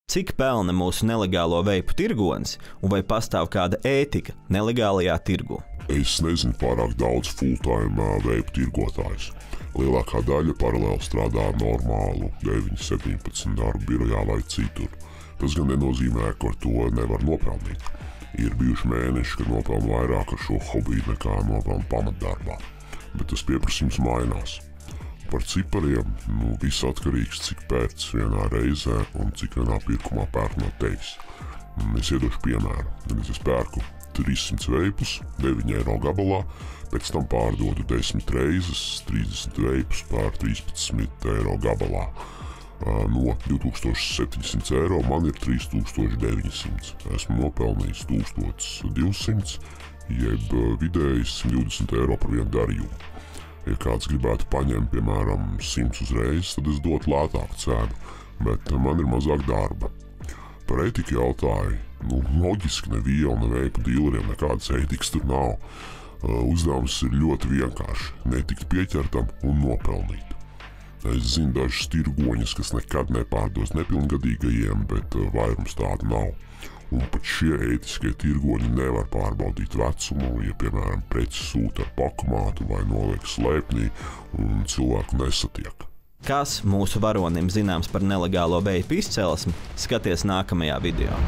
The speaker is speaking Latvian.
Cik pelna mūsu nelegālo veipu tirgonis un vai pastāv kāda ētika nelegālajā tirgu? Es nezinu pārāk daudz full-time veipu tirgotājus. Lielākā daļa paralēli strādā normālu 9-17 darbu birojā vai citur. Tas gan nenozīmē, ka ar to nevar nopelnīt. Ir bijuši mēneši, kad nopelnu vairāk ar šo hobiju nekā nopelnu pamatdarbā. Bet tas pieprasījums mainās. Par cipariem viss atkarīgs, cik pērts vienā reizē un cik vienā pirkumā pērk no tevis. Es iedošu piemēru. Kad es pērku 300 veipus 9 eiro gabalā, pēc tam pārdodu 10 reizes 30 veipus par 13 eiro gabalā. No 2700 eiro man ir 3900. Esmu nopelnījis 1200, jeb vidēji 120 eiro par vienu darījumu. Ja kāds gribētu paņemt, piemēram, 100 uzreiz, tad es dotu lētāku cenu, bet man ir mazāk darba. Par ētiku jautāju, loģiski ne vielu, ne veipu dīleriem nekādas ētikas tur nav. Uzdevums ir ļoti vienkārši – netikt pieķertam un nopelnīt. Es zinu dažus tirgoņus, kas nekad nepārdos nepilngadīgajiem, bet vairums tādu nav. Un pat šie ētiskie tirgoņi nevar pārbaudīt vecumu, ja, piemēram, preci sūta ar pakamātu vai noliek slēpnī un cilvēku nesatiek. Kas mūsu varonim zināms par nelegālo veipu izcelsmi, skaties nākamajā video.